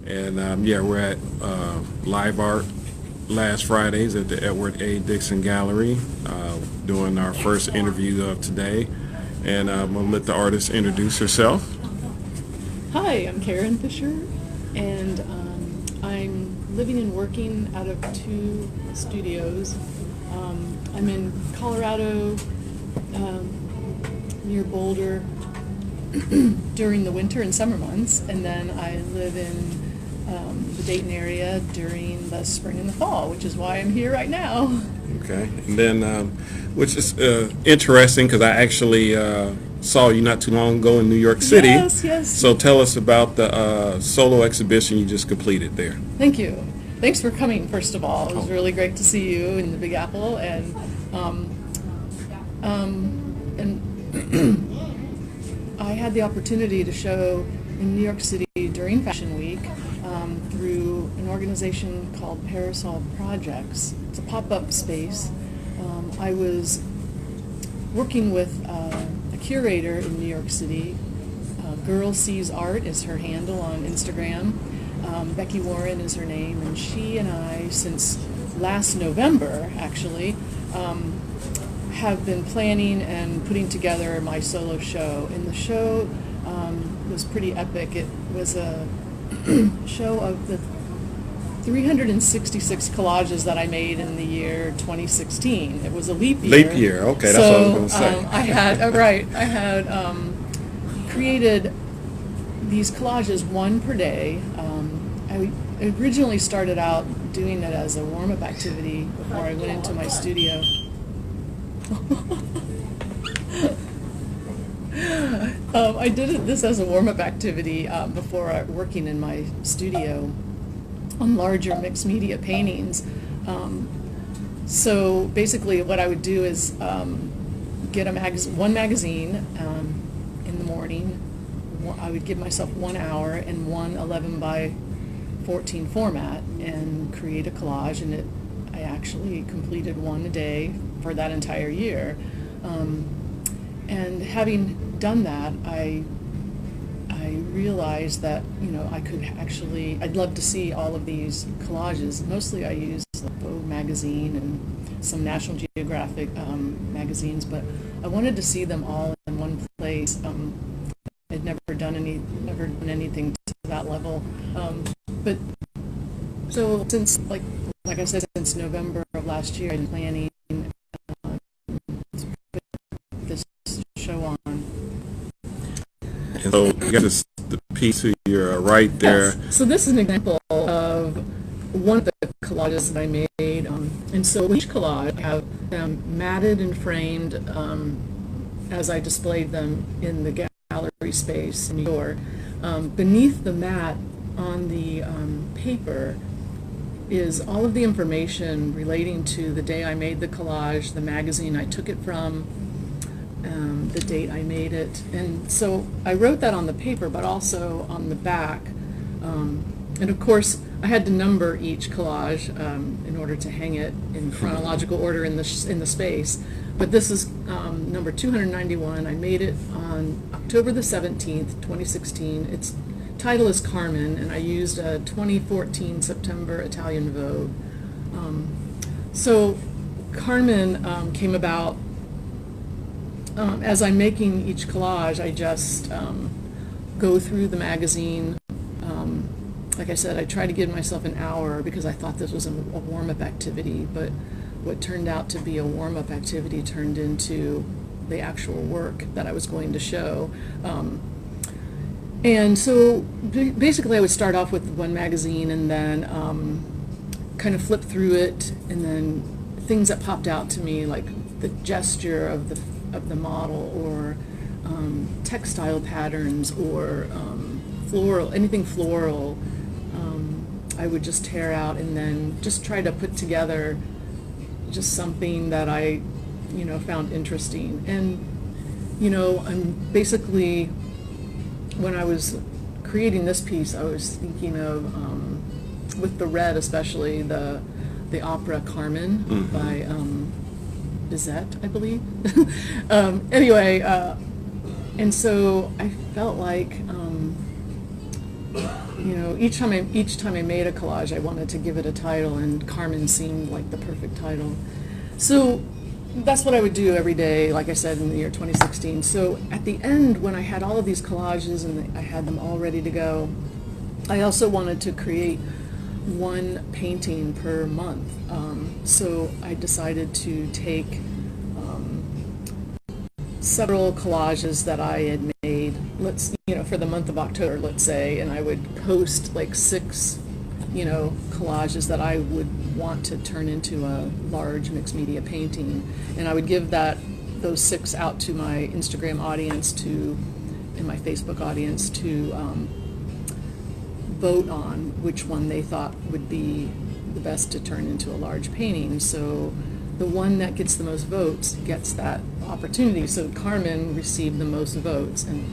And yeah, we're at Live Art last Fridays at the Edward A. Dixon Gallery, doing our first interview of today. And I'm going to let the artist introduce herself. Hi, I'm Karen Fisher, and I'm living and working out of two studios. I'm in Colorado, near Boulder, during the winter and summer months, and then I live in the Dayton area during the spring and the fall, which is why I'm here right now. Okay, and then which is interesting because I actually saw you not too long ago in New York City. Yes, yes. So tell us about the solo exhibition you just completed there. Thank you. Thanks for coming, first of all. It was really great to see you in the Big Apple, and I had the opportunity to show in New York City during Fashion Week through an organization called Parasol Projects. It's a pop-up space. I was working with a curator in New York City. Girl Sees Art is her handle on Instagram. Becky Warren is her name, and she and I, since last November, actually, have been planning and putting together my solo show. And the show was pretty epic. It was a show of the 366 collages that I made in the year 2016. It was a leap year. Leap year, okay, that's what I was going to say. I had created these collages, one per day. I originally started out doing it as a warm-up activity before I went into my studio. I did this as a warm-up activity before working in my studio on larger mixed media paintings. So basically what I would do is get one magazine in the morning. I would give myself 1 hour and one 11 by 14 format and create a collage, and I actually completed one a day for that entire year. And having done that, I realized that, I'd love to see all of these collages. Mostly I use Vogue magazine and some National Geographic magazines, but I wanted to see them all in one place. I'd never done anything to that level. But so since, like I said, since November of last year, I've been planning to put this show on. And so you got the piece to your right there. Yes. So this is an example of one of the collages that I made. And so each collage, I have them matted and framed as I displayed them in the gallery space in New York. Beneath the mat on the paper is all of the information relating to the day I made the collage, the magazine I took it from, the date I made it. And so I wrote that on the paper, but also on the back. And of course, I had to number each collage in order to hang it in chronological order in the space. But this is number 291. I made it on October the 17th, 2016. Its title is Carmen, and I used a 2014 September Italian Vogue. So Carmen came about as I'm making each collage. I just go through the magazine. Like I said, I try to give myself an hour because I thought this was a warm-up activity, but what turned out to be a warm-up activity turned into the actual work that I was going to show. And so basically I would start off with one magazine and then kind of flip through it, and then things that popped out to me, like the gesture of the model, or textile patterns, or anything floral, I would just tear out and then just try to put together just something that I, found interesting. And, I'm basically, when I was creating this piece, I was thinking of, with the red especially, the opera Carmen by Bizet, I believe. Anyway, and so I felt like you know, each time I made a collage, I wanted to give it a title, and Carmen seemed like the perfect title. So that's what I would do every day, like I said, in the year 2016. So at the end, when I had all of these collages and I had them all ready to go, I also wanted to create one painting per month. So I decided to take several collages that I had made, for the month of October, let's say, and I would post like 6, collages that I would want to turn into a large mixed media painting, and I would give those 6 out to my Instagram audience and my Facebook audience to vote on which one they thought would be the best to turn into a large painting. So the one that gets the most votes gets that opportunity. So Carmen received the most votes, and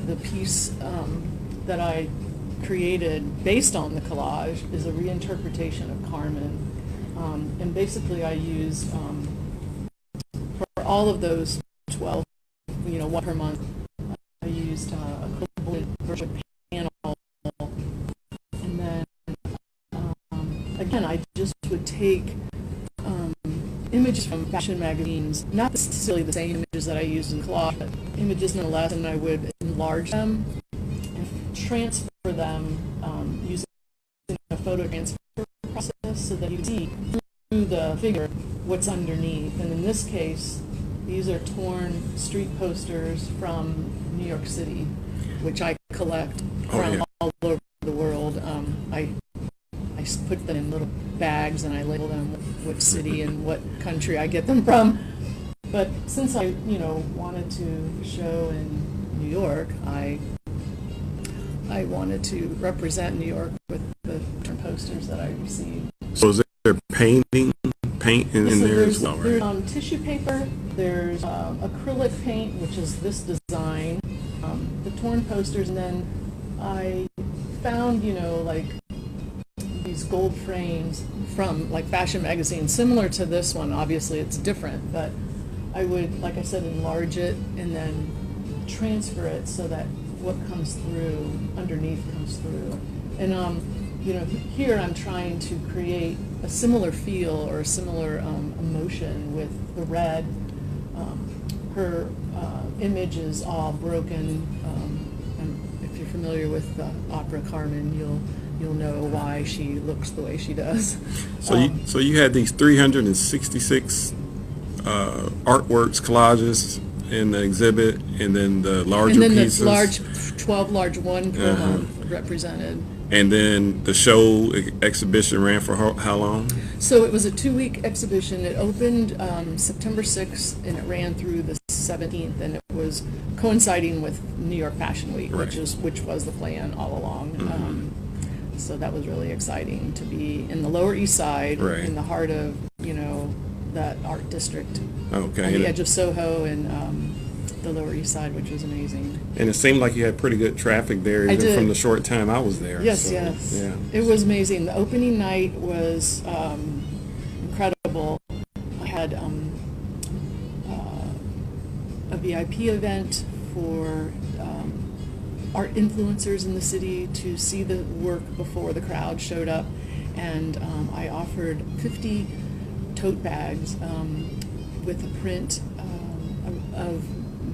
the piece that I created based on the collage is a reinterpretation of Carmen. And basically I used, for all of those 12, one per month, I used a clipboard version panel. And then, again, I just would take images from fashion magazines, not necessarily the same images that I used in collage, but images nonetheless, and I would enlarge them and transfer them using a photo transfer process so that you can see through the figure what's underneath. And in this case, these are torn street posters from New York City, which I collect from all over the world. I put them in little bags and I label them what city and what country I get them from. But since I, wanted to show in New York, I wanted to represent New York with the posters that I received. So is there paint in there as well, right? There's tissue paper, there's acrylic paint, which is this design, the torn posters, and then I found, like these gold frames from like fashion magazines, similar to this one. Obviously it's different, but I would, like I said, enlarge it and then transfer it so that what comes through underneath comes through. And here I'm trying to create a similar feel or a similar emotion with the red. Her image is all broken. And if you're familiar with the opera Carmen, you'll know why she looks the way she does. So you had these 366 artworks, collages in the exhibit, and then the larger pieces. And then the 12 large one per month represented. And then the show exhibition ran for how long? So it was a 2-week exhibition. It opened September 6th and it ran through the 17th, and it was coinciding with New York Fashion Week, Right. which was the plan all along. Mm-hmm. So that was really exciting to be in the Lower East Side, Right. in the heart of that art district, Okay. on the edge of Soho and the Lower East Side, which was amazing. And it seemed like you had pretty good traffic there, I even did. from the short time I was there. Yes, so, yes. Yeah. It was amazing. The opening night was incredible. I had a VIP event for art influencers in the city to see the work before the crowd showed up, and I offered 50 tote bags with a print of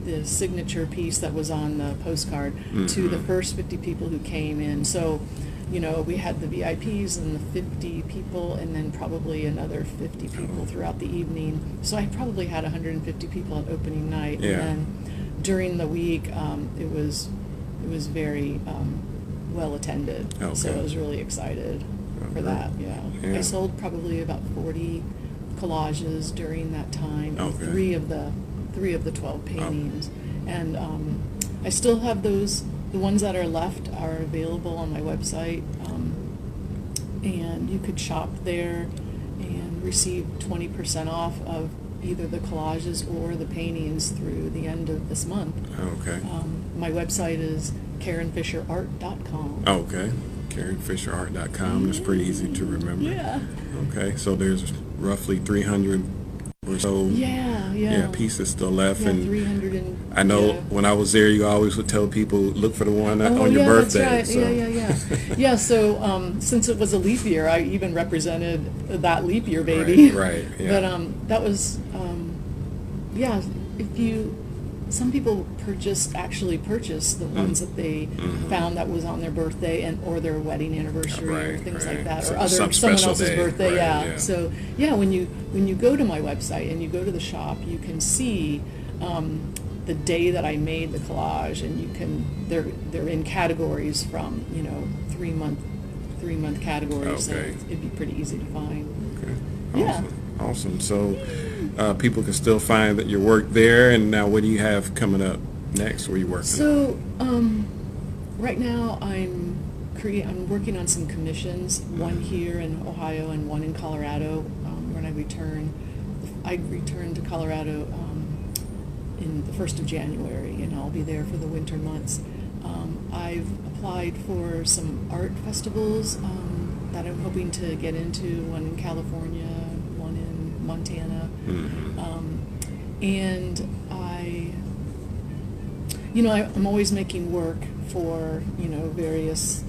the signature piece that was on the postcard to the first 50 people who came in. So, we had the VIPs and the 50 people, and then probably another 50 people throughout the evening. So I probably had 150 people at opening night. Yeah. And then during the week, it was very well attended. Okay. So I was really excited for that. Yeah. Yeah. I sold probably about 40 collages during that time. Okay. Three of the 12 paintings, and I still have those. The ones that are left are available on my website, and you could shop there and receive 20% off of either the collages or the paintings through the end of this month. Okay. My website is KarenFisherArt.com. Okay. KarenFisherArt.com. That's pretty easy to remember. Yeah. Okay. So there's roughly 300 or so Yeah. pieces still left. Yeah, And 300 and... I know yeah. when I was there, you always would tell people, look for the one on your yeah, birthday. That's right. So, Yeah. Yeah, so since it was a leap year, I even represented that leap year baby. Right, yeah. But that was, yeah, some people actually purchased the ones that they found that was on their birthday or their wedding anniversary or Right, things right. like that, So or some someone special else's day, birthday, right, yeah. yeah. So, yeah, when you go to my website and you go to the shop, you can see the day that I made the collage, and they're in categories from 3-month categories, so Okay. it'd be pretty easy to find. Okay. Yeah. Awesome. So people can still find that your work there. And now, what do you have coming up next? What are you working on? So right now I'm working on some commissions, one here in Ohio and one in Colorado. When I return to Colorado in the 1st of January, and I'll be there for the winter months. I've applied for some art festivals that I'm hoping to get into, one in California, one in Montana. And I'm always making work for, various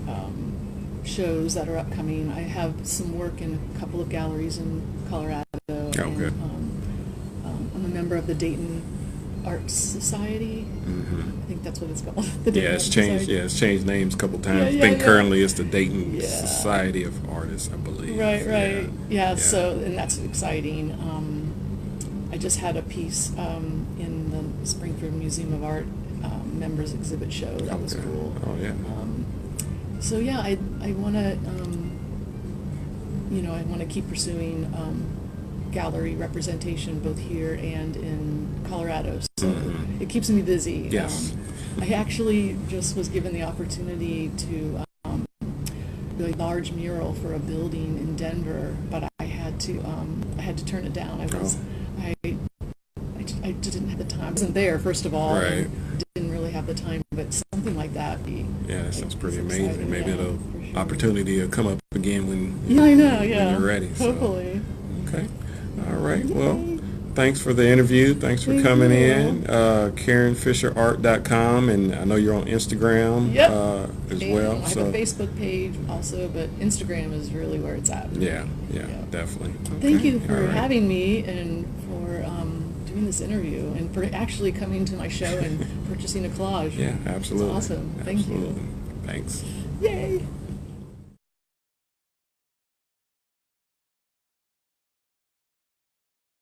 shows that are upcoming. I have some work in a couple of galleries in Colorado. Oh, good. I'm a member of the Dayton Arts Society. I think that's what it's called. The Dayton Yeah, Arts it's changed. Society. Yeah, it's changed names a couple times. Yeah, I think yeah. currently it's the Dayton Yeah. Society of Artists, I believe. Right. Yeah, Yeah. so, and that's exciting. I just had a piece in the Springfield Museum of Art members exhibit show. That was Okay. cool. Oh, yeah. So yeah, I want to, I want to keep pursuing gallery representation both here and in Colorado. So it keeps me busy. Yes. I actually just was given the opportunity to do a large mural for a building in Denver, but I had to turn it down. I just didn't have the time. I wasn't there, first of all. Right. And didn't really have the time, but something like that. Yeah, that sounds pretty it's amazing. exciting, Maybe yeah, it'll for sure. opportunity will come up again when I know, when yeah. you're ready. So. Hopefully. Okay. All right. Well, thanks for the interview. Thanks for Thank coming you. in. KarenFisherArt.com, and I know you're on Instagram Yep. as And well. I have So a Facebook page also, but Instagram is really where it's at. yeah, Yeah. definitely. Thank Okay. you for All right. having me and for doing this interview and for actually coming to my show and purchasing a collage. Yeah, absolutely. It's awesome. Thank you. Absolutely. Thanks. Yay.